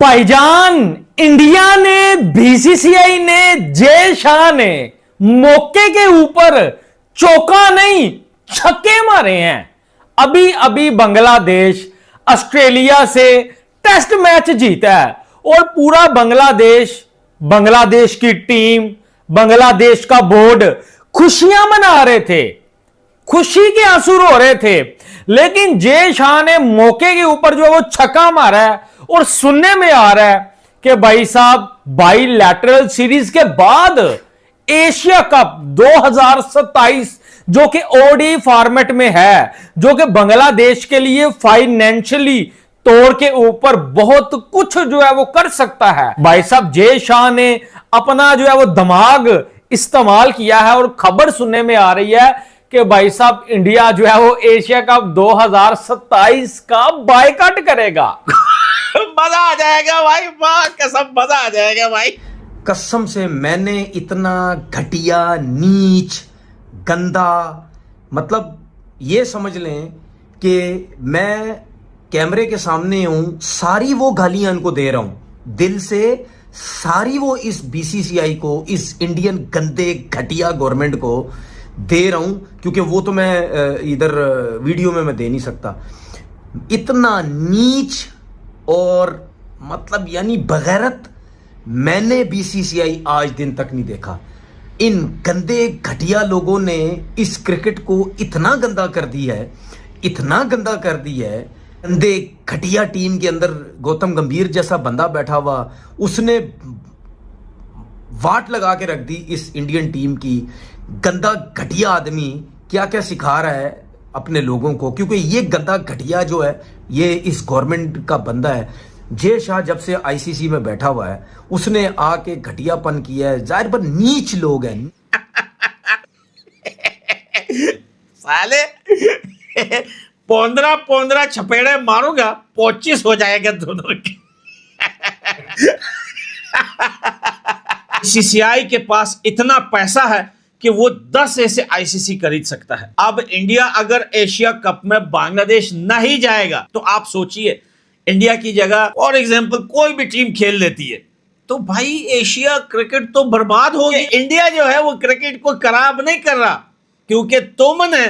भाईजान, इंडिया ने, बीसीसीआई ने, जय शाह ने मौके के ऊपर चौका नहीं छक्के मारे हैं। अभी अभी बांग्लादेश ऑस्ट्रेलिया से टेस्ट मैच जीता है और पूरा बांग्लादेश की टीम, बांग्लादेश का बोर्ड खुशियां मना रहे थे, खुशी के आंसू रो रहे थे। लेकिन जय शाह ने मौके के ऊपर जो वो छक्का मारा है और सुनने में आ रहा है कि भाई साहब बाईलैटरल सीरीज के बाद एशिया कप 2027 जो कि ओडी फॉर्मेट में है, जो कि बांग्लादेश के लिए फाइनेंशियली तौर के ऊपर बहुत कुछ जो है वो कर सकता है। भाई साहब जय शाह ने अपना जो है वो दिमाग इस्तेमाल किया है और खबर सुनने में आ रही है कि भाई साहब इंडिया जो है वो एशिया कप 2027 का बायकॉट करेगा। मजा आ जाएगा भाई, वाह कसम, मजा आ जाएगा भाई कसम से। मैंने इतना घटिया, नीच, गंदा, मतलब ये समझ लें कि मैं कैमरे के सामने हूं, सारी वो गालियां इनको दे रहा हूं दिल से, सारी वो इस बीसीसीआई को, इस इंडियन गंदे घटिया गवर्नमेंट को दे रहा हूं, क्योंकि वो तो मैं इधर वीडियो में मैं दे नहीं सकता। इतना नीच और मतलब यानी बगैरत मैंने बीसीसीआई आज दिन तक नहीं देखा। इन गंदे घटिया लोगों ने इस क्रिकेट को इतना गंदा कर दिया है, इतना गंदा कर दिया है। गंदे घटिया टीम के अंदर गौतम गंभीर जैसा बंदा बैठा हुआ, उसने वाट लगा के रख दी इस इंडियन टीम की। गंदा घटिया आदमी क्या क्या सिखा रहा है अपने लोगों को, क्योंकि ये गंदा घटिया जो है ये इस गवर्नमेंट का बंदा है। जय शाह जब से आईसीसी में बैठा हुआ है उसने आके घटियापन किया है। जाहिर पर नीच लोग हैं साले। 15 छपेड़े मारूंगा, 25 हो जाएगा दोनों के। बीसीसीआई के पास इतना पैसा है कि वो 10 ऐसे आईसीसी खरीद सकता है। अब इंडिया अगर एशिया कप में बांग्लादेश नहीं जाएगा तो आप सोचिए, इंडिया की जगह फॉर एग्जांपल कोई भी टीम खेल लेती है तो भाई एशिया क्रिकेट तो बर्बाद हो गई। इंडिया जो है वो क्रिकेट को खराब नहीं कर रहा, क्योंकि तुमने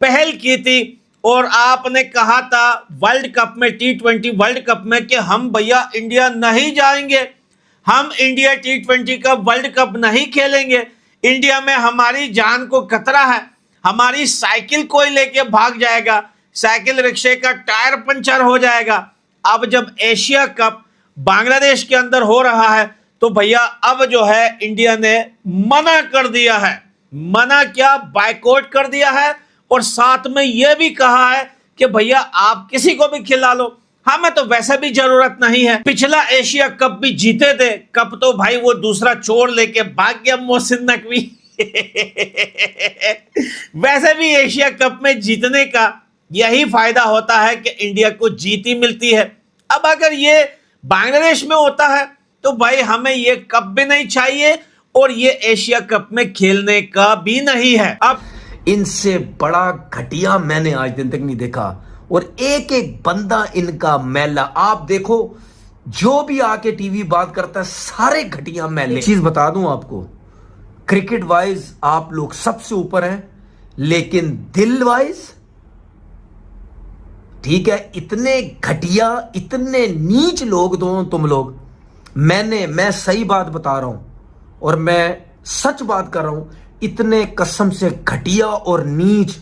पहल की थी और आपने कहा था वर्ल्ड कप में, T20 वर्ल्ड कप में, कि हम भैया इंडिया नहीं जाएंगे, हम इंडिया T20 का वर्ल्ड कप नहीं खेलेंगे, इंडिया में हमारी जान को खतरा है, हमारी साइकिल कोई लेके भाग जाएगा, साइकिल रिक्शे का टायर पंचर हो जाएगा। अब जब एशिया कप बांग्लादेश के अंदर हो रहा है तो भैया अब जो है इंडिया ने मना कर दिया है। मना क्या, बायकॉट कर दिया है और साथ में यह भी कहा है कि भैया आप किसी को भी खिला लो, हमें तो वैसे भी जरूरत नहीं है। पिछला एशिया कप भी जीते थे, कप तो भाई वो दूसरा चोर लेके भाग गया मोहसिन नकवी। वैसे भी एशिया कप में जीतने का यही फायदा होता है कि इंडिया को जीत ही मिलती है। अब अगर ये बांग्लादेश में होता है तो भाई हमें ये कप भी नहीं चाहिए और ये एशिया कप में खेलने का भी नहीं है। अब इनसे बड़ा घटिया मैंने आज दिन तक नहीं देखा और एक एक बंदा इनका मैला। आप देखो जो भी आके टीवी बात करता है सारे घटिया मैले। चीज बता दूं आपको, क्रिकेट वाइज आप लोग सबसे ऊपर हैं, लेकिन दिल वाइज ठीक है, इतने घटिया, इतने नीच लोग दो तुम लोग। मैं सही बात बता रहा हूं और मैं सच बात कर रहा हूं, इतने कसम से घटिया और नीच,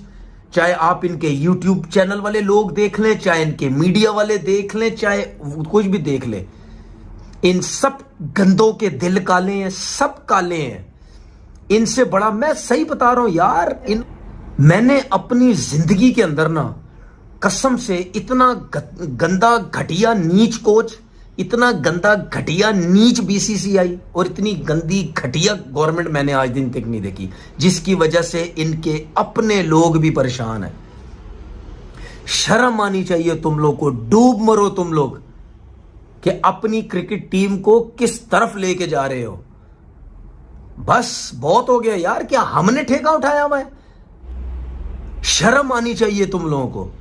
चाहे आप इनके YouTube चैनल वाले लोग देख लें, चाहे इनके मीडिया वाले देख लें, चाहे कुछ भी देख लें, इन सब गंदों के दिल काले हैं, सब काले हैं। इनसे बड़ा मैं सही बता रहा हूं यार, मैंने अपनी जिंदगी के अंदर ना कसम से इतना गंदा घटिया नीच कोच, इतना गंदा घटिया नीच बीसीसीआई और इतनी गंदी घटिया गवर्नमेंट मैंने आज दिन तक नहीं देखी, जिसकी वजह से इनके अपने लोग भी परेशान हैं। शर्म आनी चाहिए तुम लोग को, डूब मरो तुम लोग कि अपनी क्रिकेट टीम को किस तरफ लेके जा रहे हो। बस बहुत हो गया यार, क्या हमने ठेका उठाया हुआ है? शर्म आनी चाहिए तुम लोगों को।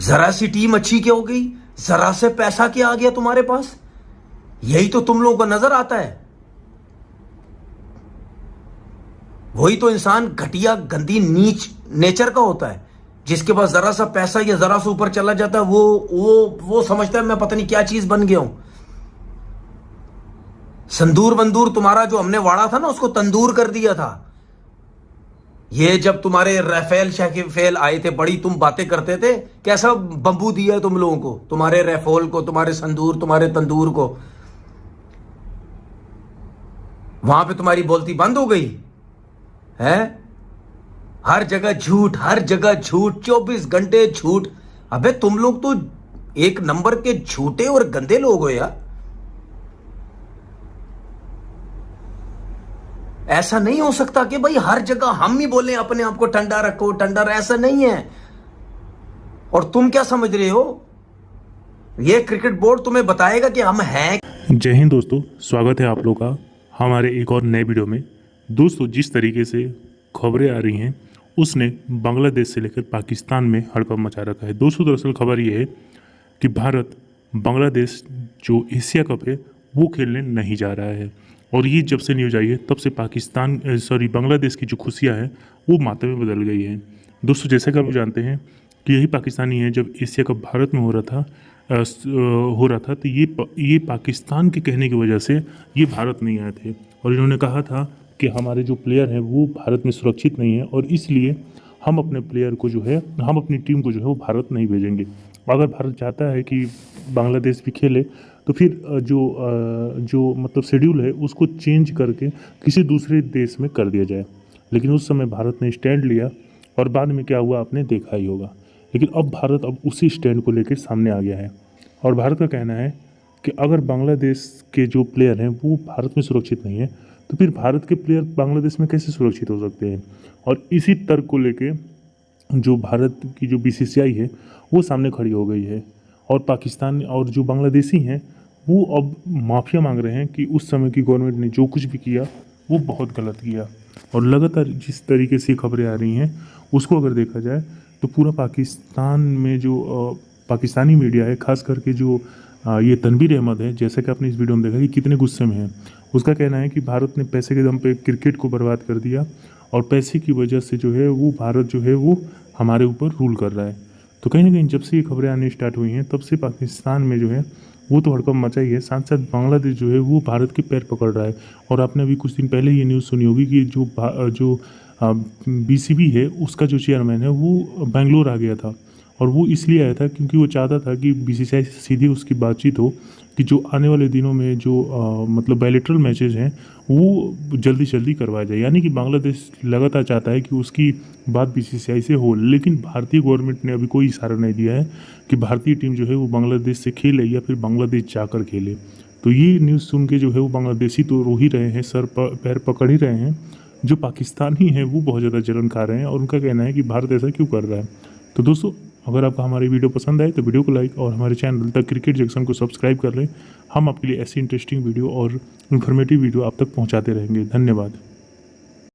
जरा सी टीम अच्छी क्या हो गई, जरा से पैसा क्या आ गया तुम्हारे पास, यही तो तुम लोगों को नजर आता है। वही तो इंसान घटिया गंदी नीच नेचर का होता है, जिसके पास जरा सा पैसा या जरा सा ऊपर चला जाता है वो समझता है मैं पता नहीं क्या चीज बन गया हूं। संदूर बंदूर तुम्हारा जो हमने वाड़ा था ना, उसको तंदूर कर दिया था। ये जब तुम्हारे राफेल शाकिफेल आए थे, बड़ी तुम बातें करते थे, कैसा बंबू दिया है तुम लोगों को, तुम्हारे राफेल को, तुम्हारे संदूर, तुम्हारे तंदूर को। वहां पे तुम्हारी बोलती बंद हो गई है। हर जगह झूठ, हर जगह झूठ, 24 घंटे झूठ। अबे तुम लोग तो एक नंबर के झूठे और गंदे लोग हो यार। ऐसा नहीं हो सकता कि भाई हर जगह हम ही बोले अपने आप को ठंडा रखो, ठंडा रहो, ऐसा नहीं है। और तुम क्या समझ रहे हो, ये क्रिकेट बोर्ड तुम्हें बताएगा कि हम हैं। जय हिंद दोस्तों, स्वागत है आप लोग का हमारे एक और नए वीडियो में। दोस्तों, जिस तरीके से खबरें आ रही हैं उसने बांग्लादेश से लेकर पाकिस्तान में हड़कंप मचा रखा है। दोस्तों, दरअसल खबर ये है कि भारत बांग्लादेश जो एशिया कप है वो खेलने नहीं जा रहा है। और ये जब से न्यूज आई है तब से बांग्लादेश की जो खुशियाँ हैं वो मातम में बदल गई हैं। दोस्तों, जैसा कि आप जानते हैं कि यही पाकिस्तानी है, जब एशिया कप भारत में हो रहा था तो ये पाकिस्तान के कहने की वजह से ये भारत नहीं आए थे और इन्होंने कहा था कि हमारे जो प्लेयर हैं वो भारत में सुरक्षित नहीं है और इसलिए हम अपने प्लेयर को जो है, हम अपनी टीम को जो है वो भारत नहीं भेजेंगे। अगर भारत चाहता है कि बांग्लादेश भी खेले तो फिर जो मतलब शेड्यूल है उसको चेंज करके किसी दूसरे देश में कर दिया जाए। लेकिन उस समय भारत ने स्टैंड लिया और बाद में क्या हुआ आपने देखा ही होगा। लेकिन अब भारत उसी स्टैंड को लेकर सामने आ गया है और भारत का कहना है कि अगर बांग्लादेश के जो प्लेयर हैं वो भारत में सुरक्षित नहीं है तो फिर भारत के प्लेयर बांग्लादेश में कैसे सुरक्षित हो सकते हैं। और इसी तर्क को लेके जो भारत की जो BCCI है वो सामने खड़ी हो गई है और पाकिस्तान और जो बांग्लादेशी हैं वो अब माफ़िया मांग रहे हैं कि उस समय की गवर्नमेंट ने जो कुछ भी किया वो बहुत गलत किया। और लगातार जिस तरीके से खबरें आ रही हैं उसको अगर देखा जाए तो पूरा पाकिस्तान में जो पाकिस्तानी मीडिया है, खास करके जो ये तनवीर अहमद है, जैसा कि आपने इस वीडियो में देखा कि कितने गुस्से में है। उसका कहना है कि भारत ने पैसे के दम पे क्रिकेट को बर्बाद कर दिया और पैसे की वजह से जो है वो भारत जो है वो हमारे ऊपर रूल कर रहा है। तो कहीं ना कहीं जब से ये खबरें आनी स्टार्ट हुई हैं तब से पाकिस्तान में जो है वो तो हड़कंप मचा ही है, साथ साथ बांग्लादेश जो है वो भारत के पैर पकड़ रहा है। और आपने अभी कुछ दिन पहले ये न्यूज़ सुनी होगी कि जो BCB है उसका जो चेयरमैन है वो बेंगलोर आ गया था और वो इसलिए आया था क्योंकि वो चाहता था कि BCCI से सीधी उसकी बातचीत हो कि जो आने वाले दिनों में जो मतलब बायलैटरल मैचेस हैं वो जल्दी जल्दी करवाया जाए। यानी कि बांग्लादेश लगातार चाहता है कि उसकी बात BCCI से हो, लेकिन भारतीय गवर्नमेंट ने अभी कोई इशारा नहीं दिया है कि भारतीय टीम जो है वो बांग्लादेश से खेले या फिर बांग्लादेश जाकर खेले। तो ये न्यूज़ सुन के जो है वो बांग्लादेशी तो रो ही रहे हैं, सर पैर पकड़ ही रहे हैं। जो पाकिस्तानी हैं वो बहुत ज़्यादा जलन खा रहे हैं और उनका कहना है कि भारत ऐसा क्यों कर रहा है। तो दोस्तों, अगर आपको हमारी वीडियो पसंद आए तो वीडियो को लाइक और हमारे चैनल द क्रिकेट जंक्शन को सब्सक्राइब कर लें। हम आपके लिए ऐसी इंटरेस्टिंग वीडियो और इन्फॉर्मेटिव वीडियो आप तक पहुंचाते रहेंगे। धन्यवाद।